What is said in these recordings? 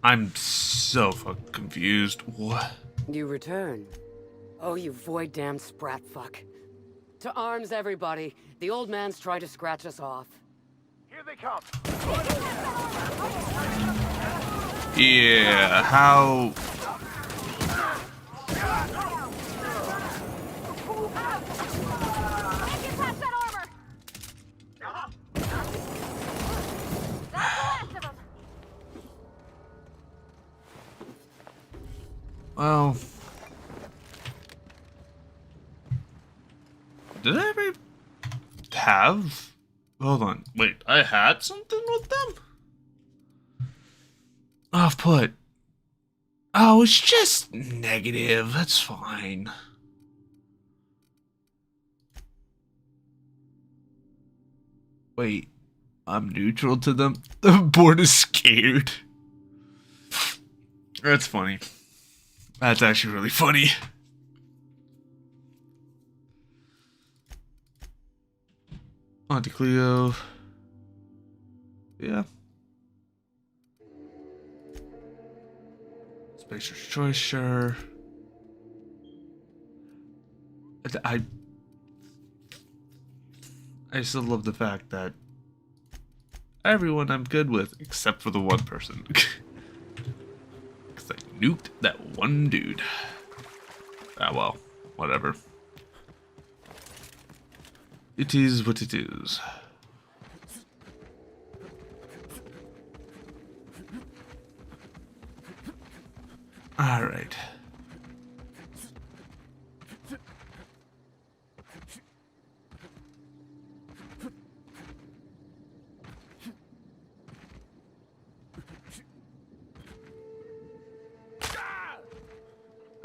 I'm so fucking confused. What? You return. Oh, you void-damned sprat fuck. To arms, everybody. The old man's trying to scratch us off. Here they come. Yeah, how... Can't get past that armor! That's the last of them! Well... Did I ever have... Hold on. Wait, I had something with them? Off put. Oh, it's just negative. That's fine. Wait, I'm neutral to them? The board is scared. That's funny. That's actually really funny. Monte Cleo. Yeah. Spacer's choice, sure. I still love the fact that everyone I'm good with, except for the one person. Because I nuked that one dude. Ah, well, whatever. It is what it is. Alright.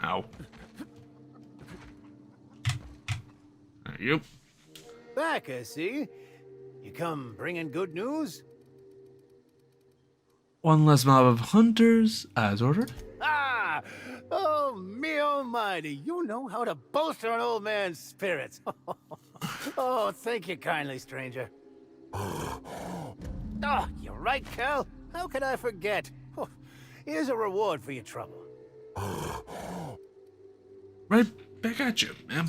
Ow. Yep. Back, I see. You come bringing good news? One less mob of hunters, as ordered. Ah! Oh, me almighty, you know how to bolster an old man's spirits. Oh, thank you kindly, stranger. Oh, you're right, Cal. How could I forget? Oh, here's a reward for your trouble. Right back at you, ma'am.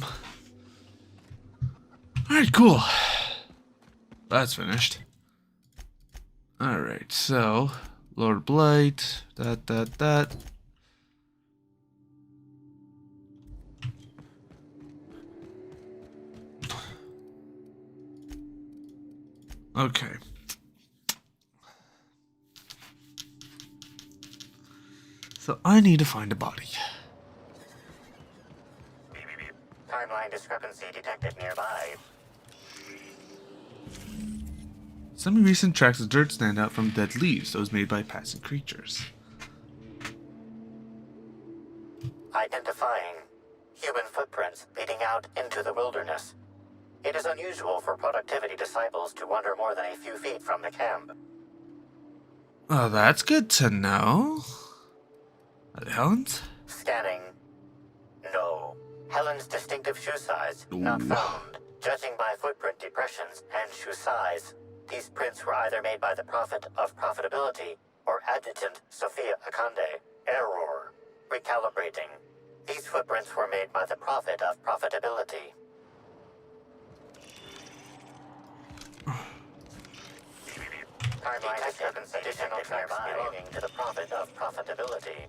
Alright, cool. That's finished. Alright, so Lord Blight, that. Okay. So I need to find a body. Timeline discrepancy detected nearby. Semi-recent tracks of dirt stand out from dead leaves, those made by passing creatures. Identifying human footprints leading out into the wilderness. It is unusual for productivity disciples to wander more than a few feet from the camp. Oh, that's good to know. Helen's? Scanning. No. Helen's distinctive shoe size, not Ooh. found. Judging by footprint depressions and shoe size, these prints were either made by the Prophet of Profitability or Adjutant Sophia Akande. Error. Recalibrating. These footprints were made by the Prophet of Profitability. Timeline discrepancy additional tracks belonging to the Prophet of Profitability.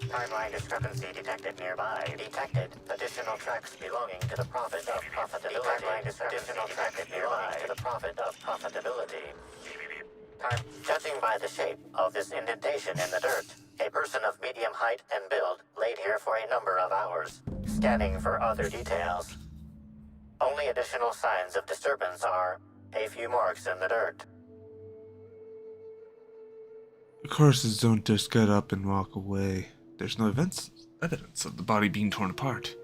Timeline discrepancy detected nearby. Detected. Additional tracks belonging to the Prophet of Profitability. Timeline additional tracks belonging to the Prophet of Profitability. Judging by the shape of this indentation in the dirt, a person of medium height and build laid here for a number of hours. Scanning for other details. Only additional signs of disturbance are a few marks in the dirt. Corpses don't just get up and walk away. There's no evidence of the body being torn apart.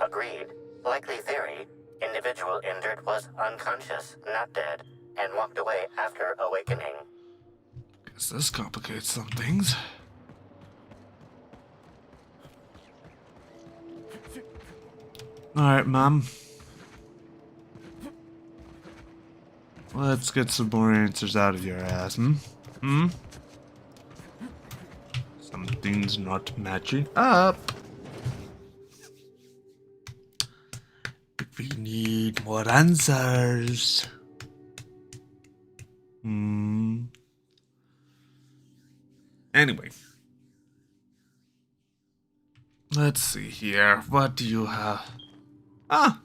Agreed. Likely theory. Individual injured was unconscious, not dead, and walked away after awakening. Guess this complicates some things. Alright, Mom. Let's get some more answers out of your ass, hmm? Hmm? Something's not matching up. We need more answers. Hmm. Anyway. Let's see here. What do you have? Ah!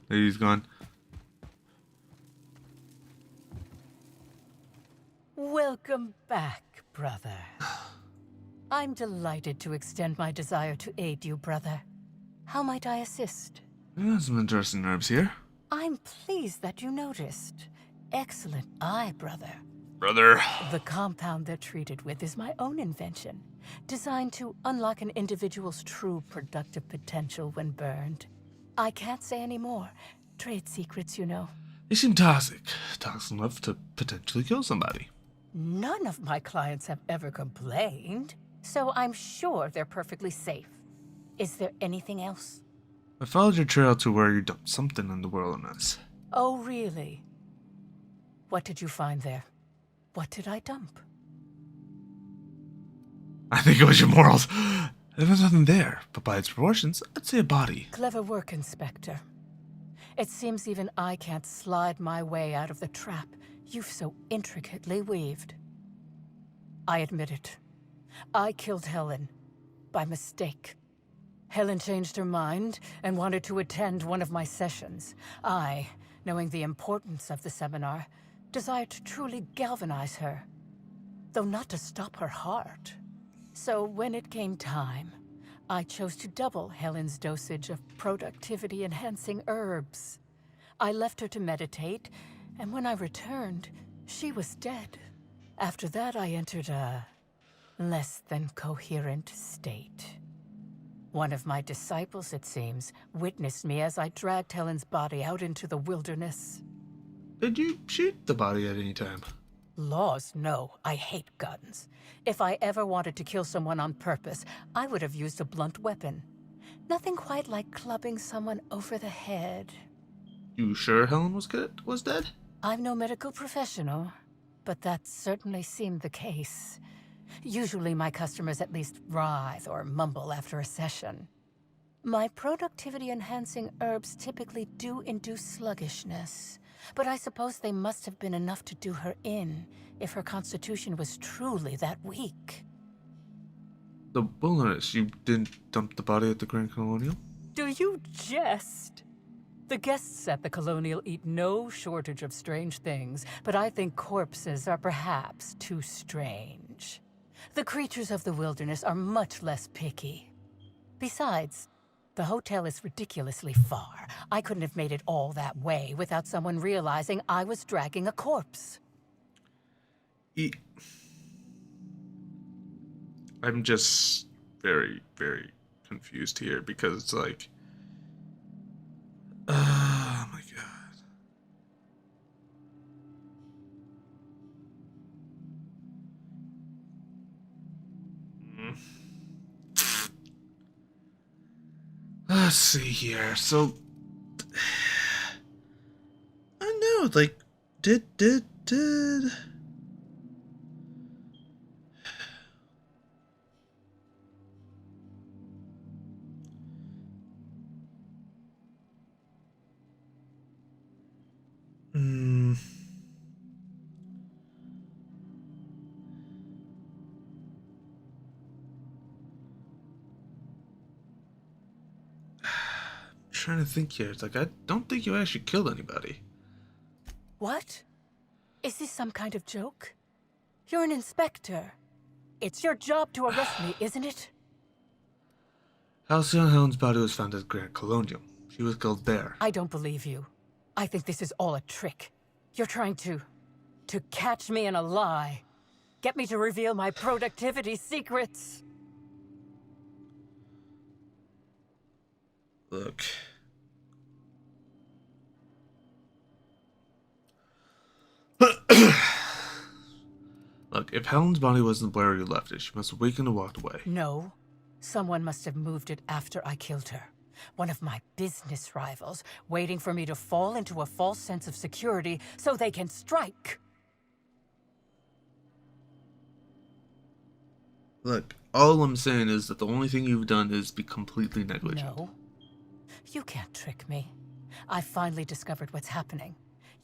He's gone. Welcome back, brother. I'm delighted to extend my desire to aid you, brother. How might I assist? Some interesting herbs here. I'm pleased that you noticed. Excellent eye, brother. Brother. The compound they're treated with is my own invention, designed to unlock an individual's true productive potential when burned. I can't say any more. Trade secrets, you know. They seem toxic. Toxic enough to potentially kill somebody. None of my clients have ever complained, so I'm sure they're perfectly safe. Is there anything else? I followed your trail to where you dumped something in the wilderness. Oh, really? What did you find there? What did I dump? I think it was your morals. There was nothing there, but by its proportions, I'd say a body. Clever work, Inspector. It seems even I can't slide my way out of the trap you've so intricately weaved. I admit it. I killed Helen. By mistake. Helen changed her mind and wanted to attend one of my sessions. I, knowing the importance of the seminar, desired to truly galvanize her, though not to stop her heart. So when it came time, I chose to double Helen's dosage of productivity-enhancing herbs. I left her to meditate, and when I returned, she was dead. After that, I entered a less than coherent state. One of my disciples, it seems, witnessed me as I dragged Helen's body out into the wilderness. Did you shoot the body at any time? Laws, no. I hate guns. If I ever wanted to kill someone on purpose, I would have used a blunt weapon. Nothing quite like clubbing someone over the head. You sure Helen was dead? I'm no medical professional, but that certainly seemed the case. Usually my customers at least writhe or mumble after a session. My productivity-enhancing herbs typically do induce sluggishness, but I suppose they must have been enough to do her in, if her constitution was truly that weak. The wilderness, you didn't dump the body at the Grand Colonial? Do you jest? The guests at the Colonial eat no shortage of strange things, but I think corpses are perhaps too strange. The creatures of the wilderness are much less picky. Besides, the hotel is ridiculously far. I couldn't have made it all that way without someone realizing I was dragging a corpse. I'm just very, very confused here because it's like... Oh my god. Let's see here. So... I know, like... Did... Trying to think here. It's like, I don't think you actually killed anybody. What? Is this some kind of joke? You're an inspector. It's your job to arrest me, isn't it? Halcyon Helen's body was found at Grand Colonial. She was killed there. I don't believe you. I think this is all a trick. You're trying to catch me in a lie. Get me to reveal my productivity secrets. Look. Look, if Helen's body wasn't where you left it, she must have awakened and walked away. No. Someone must have moved it after I killed her. One of my business rivals, waiting for me to fall into a false sense of security so they can strike. Look, all I'm saying is that the only thing you've done is be completely negligent. No. You can't trick me. I finally discovered what's happening.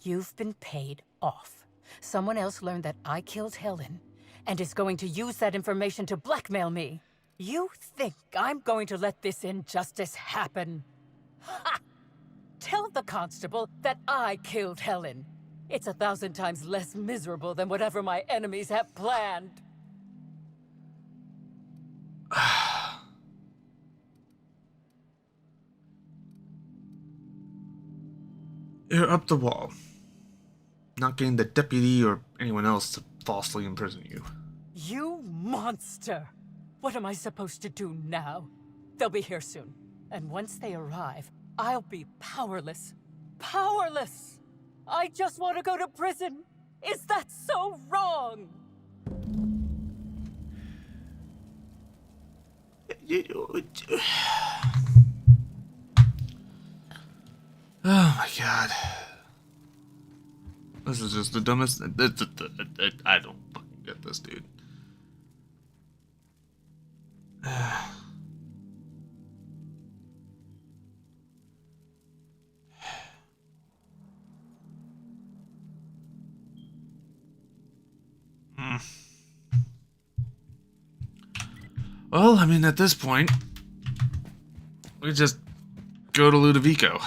You've been paid off. Someone else learned that I killed Helen and is going to use that information to blackmail me. You think I'm going to let this injustice happen? Ha! Tell the constable that I killed Helen. It's 1,000 times less miserable than whatever my enemies have planned. You're up the wall. Not getting the deputy or anyone else to falsely imprison you. You monster! What am I supposed to do now? They'll be here soon. And once they arrive, I'll be powerless. Powerless! I just want to go to prison! Is that so wrong? Oh my god. This is just the dumbest. I don't fucking get this, dude. Well, I mean, at this point, we just go to Ludovico.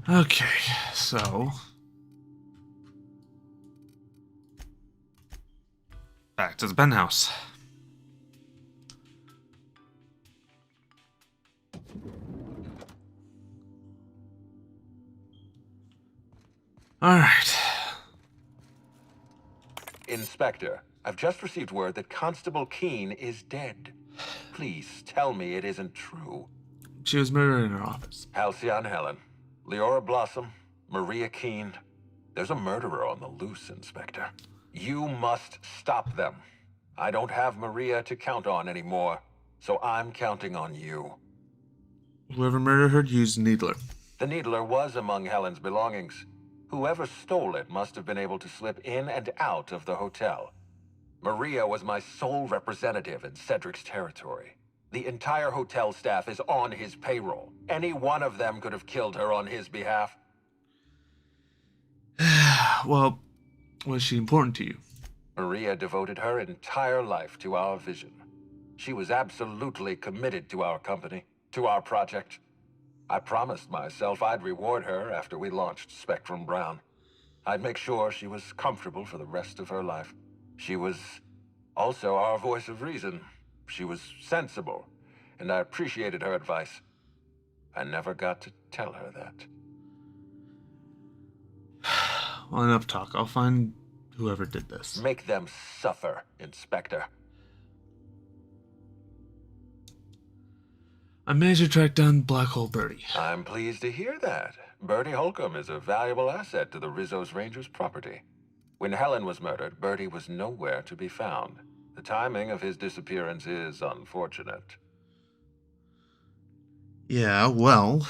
Okay, so back to the penthouse. All right. Inspector, I've just received word that Constable Keene is dead. Please tell me it isn't true. She was murdered in her office. Halcyon Helen, Leora Blossom, Maria Keene. There's a murderer on the loose, Inspector. You must stop them. I don't have Maria to count on anymore, so I'm counting on you. Whoever murdered her used Needler. The Needler was among Helen's belongings. Whoever stole it must have been able to slip in and out of the hotel. Maria was my sole representative in Cedric's territory. The entire hotel staff is on his payroll. Any one of them could have killed her on his behalf. Well, was she important to you? Maria devoted her entire life to our vision. She was absolutely committed to our company, to our project. I promised myself I'd reward her after we launched Spectrum Brown. I'd make sure she was comfortable for the rest of her life. She was also our voice of reason. She was sensible, and I appreciated her advice. I never got to tell her that. Well, enough talk. I'll find whoever did this. Make them suffer, Inspector. I managed to track down Black Hole Birdie. I'm pleased to hear that. Bertie Holcomb is a valuable asset to the Rizzo's Rangers property. When Helen was murdered, Bertie was nowhere to be found. The timing of his disappearance is unfortunate. Yeah, well...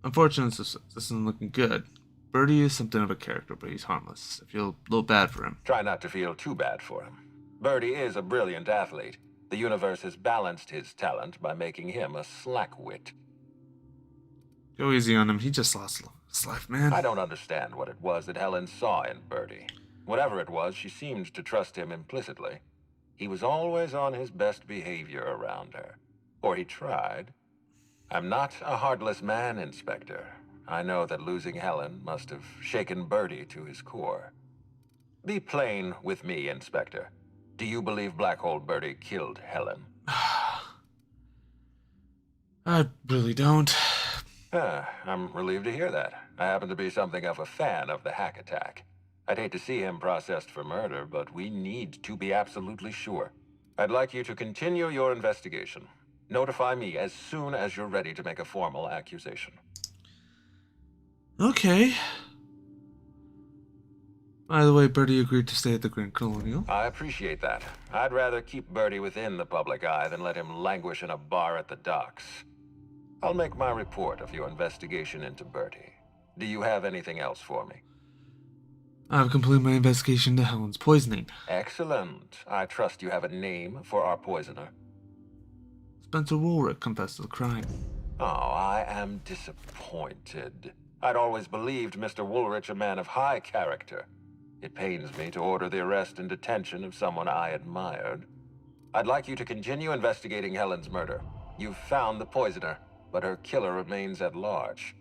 Unfortunately, this isn't looking good. Birdie is something of a character, but he's harmless. I feel a little bad for him. Try not to feel too bad for him. Bertie is a brilliant athlete. The universe has balanced his talent by making him a slackwit. Go easy on him. He just lost his life, man. I don't understand what it was that Helen saw in Bertie. Whatever it was, she seemed to trust him implicitly. He was always on his best behavior around her. Or he tried. I'm not a heartless man, Inspector. I know that losing Helen must have shaken Bertie to his core. Be plain with me, Inspector. Do you believe Black Hole Birdie killed Helen? I really don't. I'm relieved to hear that. I happen to be something of a fan of the hack attack. I'd hate to see him processed for murder, but we need to be absolutely sure. I'd like you to continue your investigation. Notify me as soon as you're ready to make a formal accusation. Okay. By the way, Bertie agreed to stay at the Grand Colonial. I appreciate that. I'd rather keep Bertie within the public eye than let him languish in a bar at the docks. I'll make my report of your investigation into Bertie. Do you have anything else for me? I've completed my investigation into Helen's poisoning. Excellent. I trust you have a name for our poisoner. Spencer Woolrich confessed to the crime. Oh, I am disappointed. I'd always believed Mr. Woolrich a man of high character. It pains me to order the arrest and detention of someone I admired. I'd like you to continue investigating Helen's murder. You've found the poisoner, but her killer remains at large.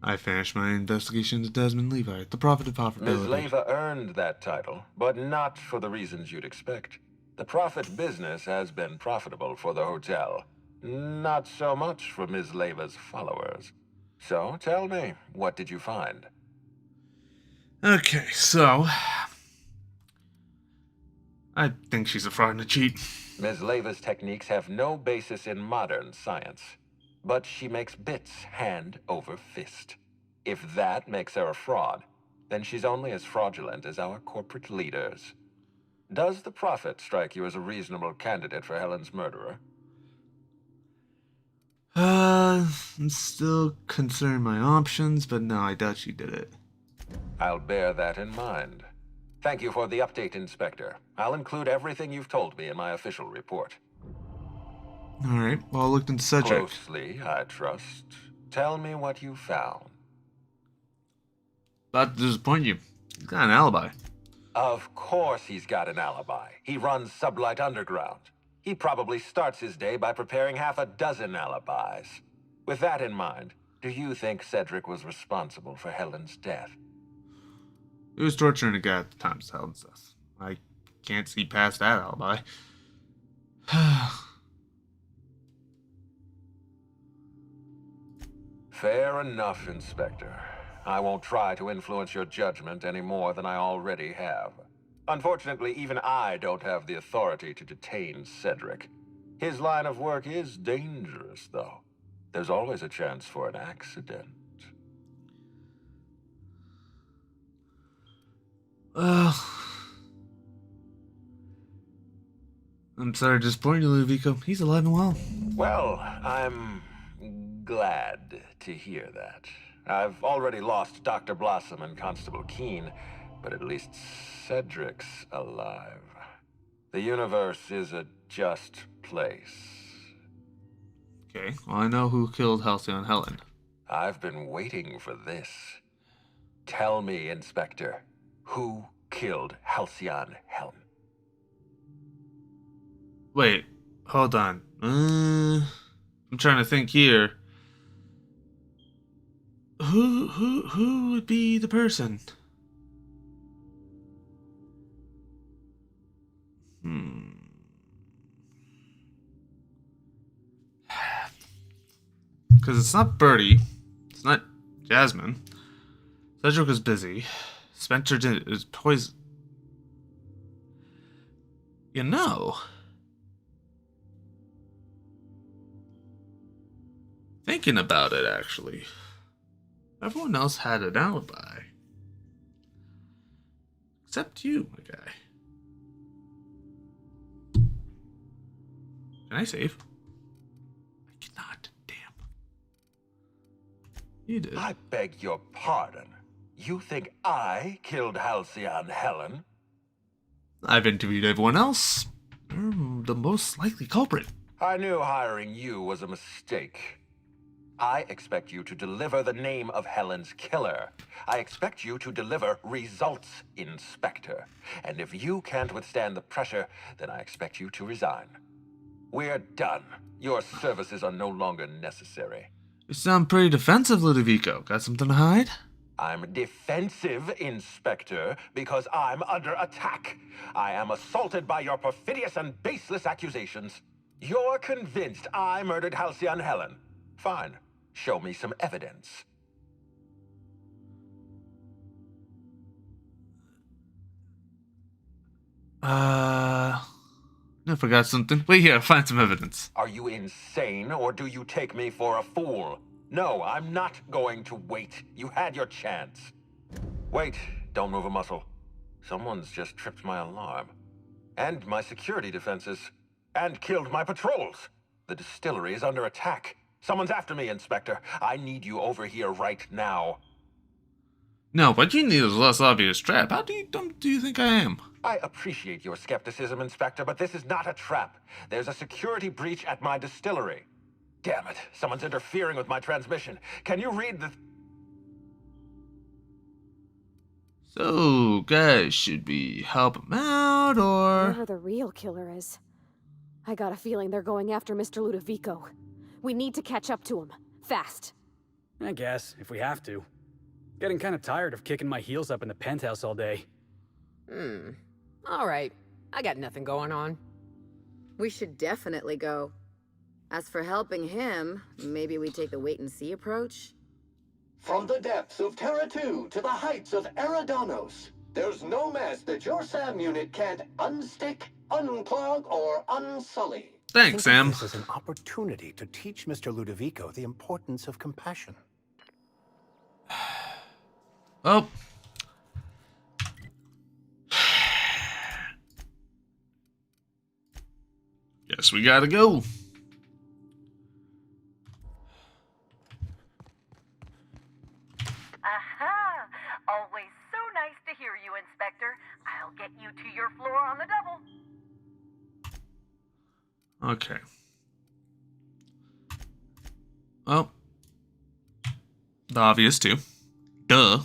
I finished my investigation into Desmond Levi, the prophet of profitability. Ms. Leva earned that title, but not for the reasons you'd expect. The profit business has been profitable for the hotel. Not so much for Ms. Leva's followers. So, tell me, what did you find? Okay, so... I think she's a fraud and a cheat. Ms. Leva's techniques have no basis in modern science. But she makes bits hand over fist. If that makes her a fraud, then she's only as fraudulent as our corporate leaders. Does the Prophet strike you as a reasonable candidate for Helen's murderer? I'm still considering my options, but no, I doubt she did it. I'll bear that in mind. Thank you for the update, Inspector. I'll include everything you've told me in my official report. Alright, well, I looked into Cedric. Closely, I trust. Tell me what you found. About to disappoint you. He's got an alibi. Of course he's got an alibi. He runs Sublight Underground. He probably starts his day by preparing half a dozen alibis. With that in mind, do you think Cedric was responsible for Helen's death? He was torturing a guy at the time of Helen's death. I can't see past that alibi. Fair enough, Inspector. I won't try to influence your judgment any more than I already have. Unfortunately, even I don't have the authority to detain Cedric. His line of work is dangerous, though. There's always a chance for an accident. I'm sorry to disappoint you, Ludovico. He's alive and well. Well, I'm glad to hear that. I've already lost Dr. Blossom and Constable Keene, but at least Cedric's alive. The universe is a just place. Okay, well, I know who killed Halcyon Helen. I've been waiting for this. Tell me, Inspector, who killed Halcyon Helen? Wait, hold on. I'm trying to think here. Who would be the person? Because it's not Bertie. It's not Jasmine. Cedric was busy. Spencer did is poison. You know. Thinking about it, actually. Everyone else had an alibi. Except you, my guy. Can I save? I cannot. Damn. You did. I beg your pardon. You think I killed Halcyon Helen? I've interviewed everyone else. You're the most likely culprit. I knew hiring you was a mistake. I expect you to deliver the name of Helen's killer. I expect you to deliver results, Inspector. And if you can't withstand the pressure, then I expect you to resign. We're done. Your services are no longer necessary. You sound pretty defensive, Ludovico. Got something to hide? I'm defensive, Inspector, because I'm under attack. I am assaulted by your perfidious and baseless accusations. You're convinced I murdered Halcyon Helen. Fine. Show me some evidence. I forgot something. Wait here, I'll find some evidence. Are you insane, or do you take me for a fool? No, I'm not going to wait. You had your chance. Wait, don't move a muscle. Someone's just tripped my alarm. And my security defenses. And killed my patrols. The distillery is under attack. Someone's after me, Inspector. I need you over here right now. No, what you need is a less obvious trap. How dumb do you think I am? I appreciate your skepticism, Inspector, but this is not a trap. There's a security breach at my distillery. Damn it, someone's interfering with my transmission. Can you read the... So, guys, should we help him out, or... Whoever the real killer is. I got a feeling they're going after Mr. Ludovico. We need to catch up to him. Fast. I guess, if we have to. Getting kind of tired of kicking my heels up in the penthouse all day. Alright. I got nothing going on. We should definitely go. As for helping him, maybe we take the wait-and-see approach? From the depths of Terra 2 to the heights of Eridanos, there's no mess that your SAM unit can't unstick, unclog, or unsully. Thanks, Sam. This is an opportunity to teach Mr. Ludovico the importance of compassion. Oh. Guess we gotta go. Aha! Always so nice to hear you, Inspector. I'll get you to your floor on the double. Okay. Well, the obvious too. Duh.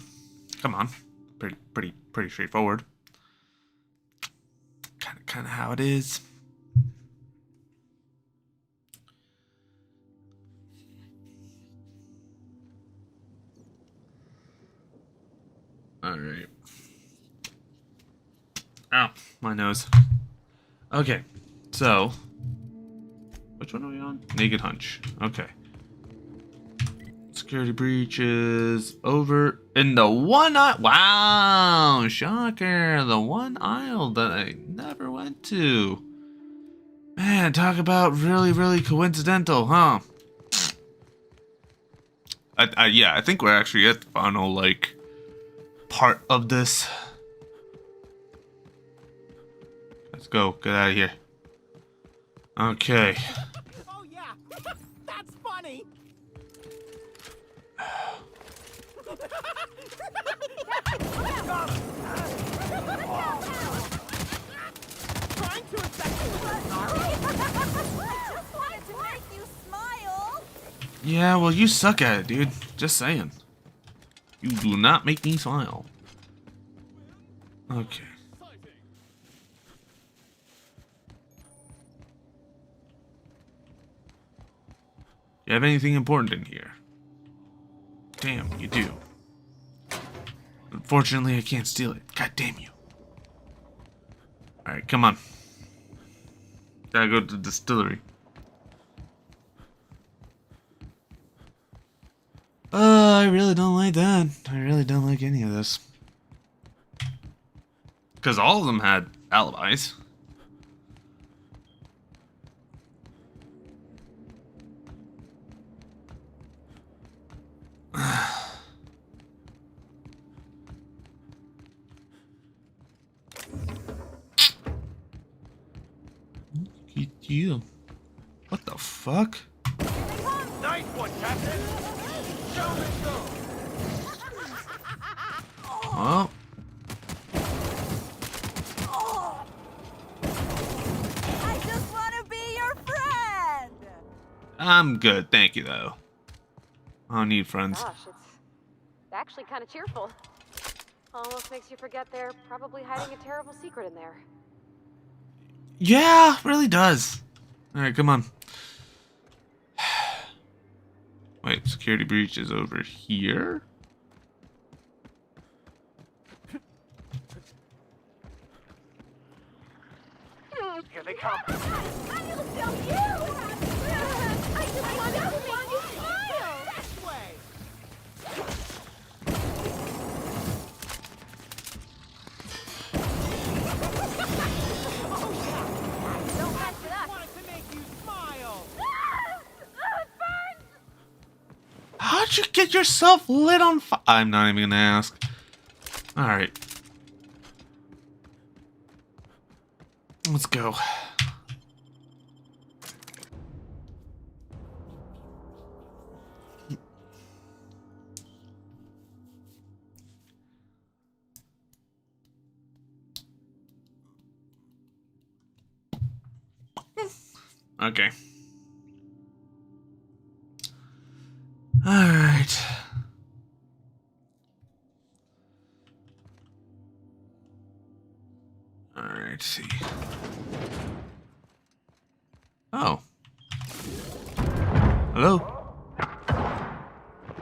Come on. Pretty straightforward. Kind of how it is. All right. Ow, my nose. Okay, so which one are we on? Naked Hunch. Okay. Security breach is over in the one aisle. Wow, shocker. The one aisle that I never went to. Man, talk about really coincidental, huh? Yeah, I think we're actually at the final, like, part of this. Let's go. Get out of here. Okay. Oh yeah, that's funny. Trying to Just wanted to make you smile. Yeah, well, you suck at it, dude. Just saying. You do not make me smile. Okay. You have anything important in here? Damn, you do. Unfortunately, I can't steal it. God damn you. Alright, come on. Gotta go to the distillery. I really don't like that. I really don't like any of this. Because all of them had alibis. You. What the fuck? Nice one, Captain. Show me go. Oh. I just want to be your friend. I'm good, thank you though. I don't need friends. Gosh, it's actually kind of cheerful. Almost makes you forget they're probably hiding a terrible secret in there. Yeah, really does. Alright, come on. Wait, security breach is over here? Here they come. I will show you. I just want to make you smile. This way. Don't mess with us. Wanted to make you smile. It burns. How'd you get yourself lit on fire? I'm not even gonna ask. Alright. Let's go. Okay. Alright. Alright, see. Oh. Hello?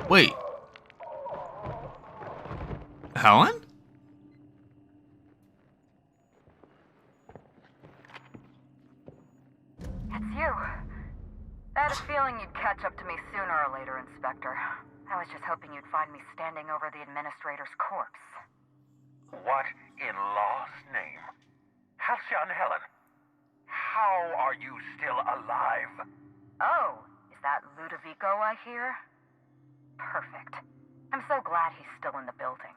Wait. Helen? It's you. I had a feeling you'd catch up to me sooner or later, Inspector. I was just hoping you'd find me standing over the administrator's corpse. What in law's name? Halcyon Helen, how are you still alive? Oh, is that Ludovico I hear? Perfect. I'm so glad he's still in the building.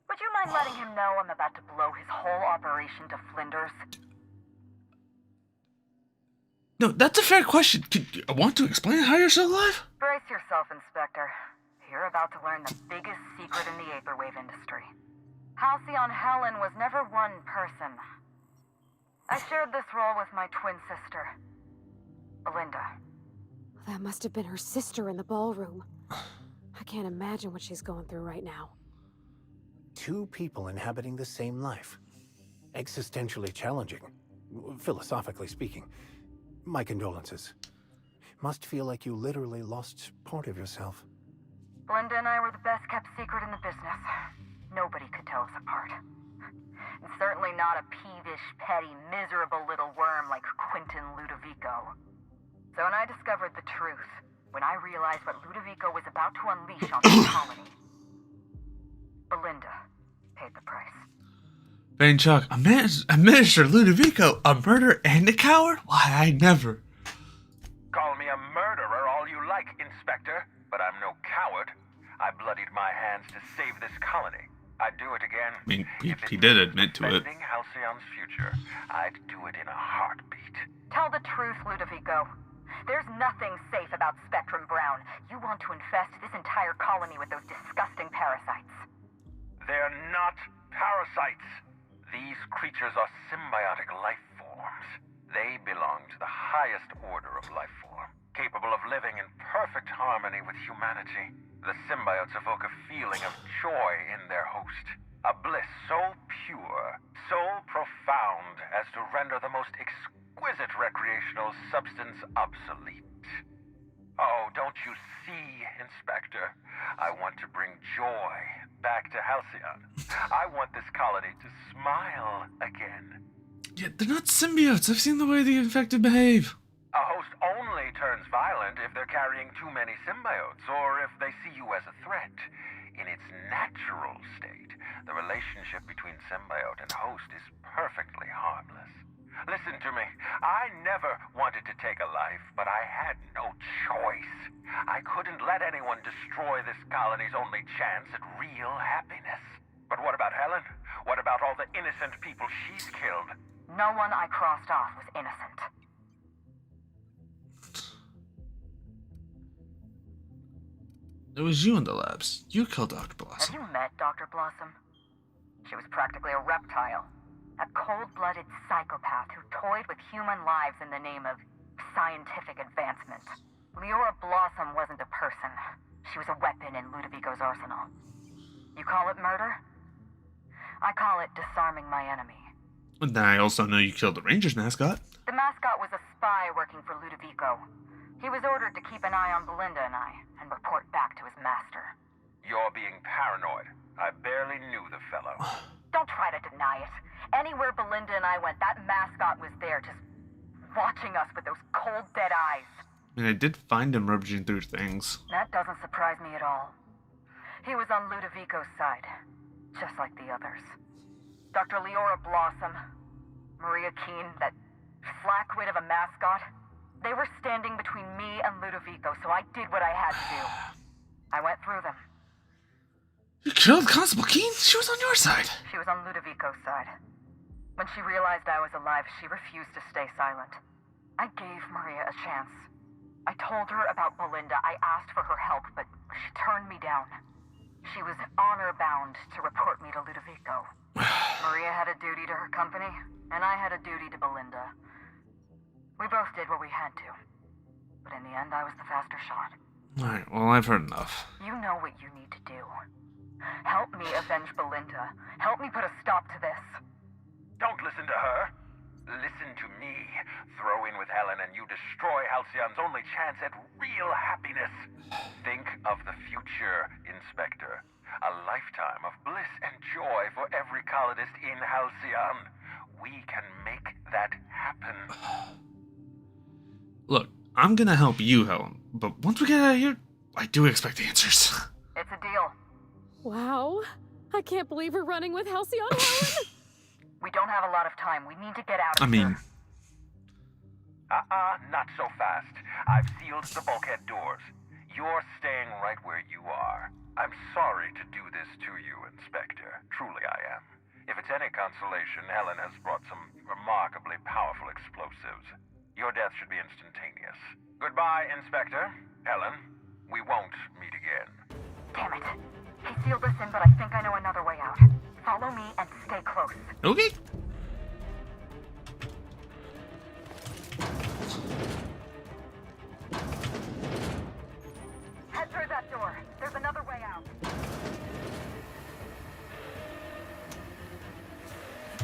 Would you mind letting him know I'm about to blow his whole operation to flinders? No, that's a fair question. I want to explain how you're still alive? Brace yourself, Inspector. You're about to learn the biggest secret in the vaporwave industry. Halcyon Helen was never one person. I shared this role with my twin sister, Belinda. That must have been her sister in the ballroom. I can't imagine what she's going through right now. Two people inhabiting the same life. Existentially challenging, philosophically speaking. My condolences. Must feel like you literally lost part of yourself. Belinda and I were the best kept secret in the business. Nobody could tell us apart. And certainly not a peevish, petty, miserable little worm like Quentin Ludovico. So when I discovered the truth, when I realized what Ludovico was about to unleash on the colony, Belinda paid the price. Bane Chuck, Minister Ludovico, a murderer and a coward? Why, I never. Call me a murderer all you like, Inspector, but I'm no coward. I bloodied my hands to save this colony. I'd do it again. I mean, he did admit to it. Defending Halcyon's future, I'd do it in a heartbeat. Tell the truth, Ludovico. There's nothing safe about Spectrum Brown. You want to infest this entire colony with those disgusting parasites. They're not parasites. These creatures are symbiotic life forms. They belong to the highest order of life form, capable of living in perfect harmony with humanity. The symbiotes evoke a feeling of joy in their host, a bliss so pure, so profound as to render the most exquisite recreational substance obsolete. Oh, don't you see, Inspector? I want to bring joy back to Halcyon. I want this colony to smile again. Yeah, they're not symbiotes. I've seen the way the infected behave. A host only turns violent if they're carrying too many symbiotes, or if they see you as a threat. In its natural state, the relationship between symbiote and host is perfectly harmless. Listen to me. I never wanted to take a life, but I had no choice. I couldn't let anyone destroy this colony's only chance at real happiness. But what about Helen? What about all the innocent people she's killed? No one I crossed off was innocent. It was you in the labs. You killed Dr. Have Blossom. you met Dr. Blossom? She was practically a reptile. A cold-blooded psychopath who toyed with human lives in the name of scientific advancement. Leora Blossom wasn't a person. She was a weapon in Ludovico's arsenal. You call it murder? I call it disarming my enemy. And then I also know you killed the Rangers mascot. The mascot was a spy working for Ludovico. He was ordered to keep an eye on Belinda and I, and report back to his master. You're being paranoid. I barely knew the fellow. Don't try to deny it. Anywhere Belinda and I went, that mascot was there, just watching us with those cold, dead eyes. I mean, I did find him rummaging through things. That doesn't surprise me at all. He was on Ludovico's side, just like the others. Dr. Leora Blossom, Maria Keene, that flackwit of a mascot, they were standing between me and Ludovico, so I did what I had to do. I went through them. You killed Constable Keene? She was on your side. She was on Ludovico's side. When she realized I was alive, she refused to stay silent. I gave Maria a chance. I told her about Belinda. I asked for her help, but she turned me down. She was honor-bound to report me to Ludovico. Maria had a duty to her company, and I had a duty to Belinda. We both did what we had to. But in the end, I was the faster shot. Alright, well, I've heard enough. You know what you need to do. Help me avenge Belinda. Help me put a stop to this. Don't listen to her. Listen to me. Throw in with Helen and you destroy Halcyon's only chance at real happiness. Think of the future, Inspector. A lifetime of bliss and joy for every colonist in Halcyon. We can make that happen. Look, I'm gonna help you, Helen, but once we get out of here, I do expect answers. It's a deal. Wow. I can't believe we're running with Halcyon, Helen. We don't have a lot of time. We need to get out of I mean... here. Not so fast. I've sealed the bulkhead doors. You're staying right where you are. I'm sorry to do this to you, Inspector. Truly I am. If it's any consolation, Helen has brought some remarkably powerful explosives. Your death should be instantaneous. Goodbye, Inspector. Helen, we won't meet again. Damn it. He sealed us in, but I think I know another way out. Follow me and stay close. Okay. Head through that door. There's another way out.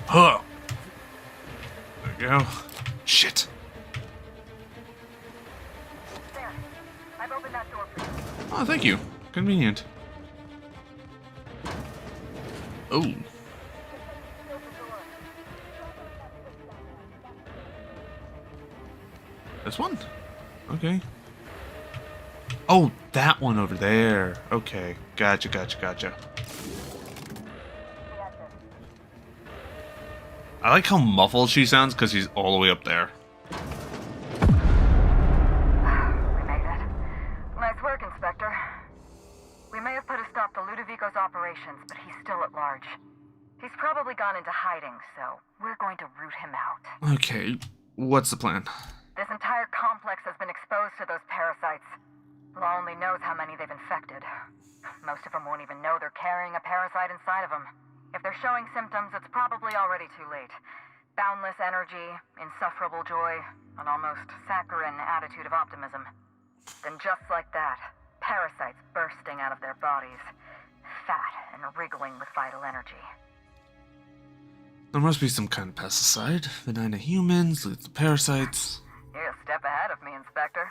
Huh. There we go. Shit. There. I've opened that door for you. Oh, thank you. Convenient. Oh. This one? Okay. Oh, that one over there. Okay. Gotcha, gotcha, gotcha. I like how muffled she sounds because she's all the way up there. We made it. Nice work, Inspector. We may have put a stop to Ludovico's operations, but he's still at large. He's probably gone into hiding, so we're going to root him out. Okay, what's the plan? This entire complex has been exposed to those parasites. Law only knows how many they've infected. Most of them won't even know they're carrying a parasite inside of them. If they're showing symptoms, it's probably already too late. Boundless energy, insufferable joy, an almost saccharine attitude of optimism. Then just like that, parasites bursting out of their bodies, fat and wriggling with vital energy. There must be some kind of pesticide. Benign to humans, leads to parasites. You're a step ahead of me, Inspector.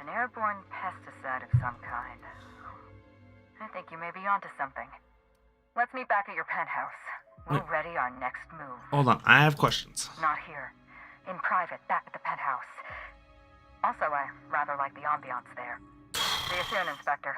An airborne pesticide of some kind. I think you may be onto something. Let's meet back at your penthouse. We'll ready our next move. Hold on, I have questions. Not here. In private, back at the penthouse. Also, I rather like the ambiance there. See you soon, Inspector.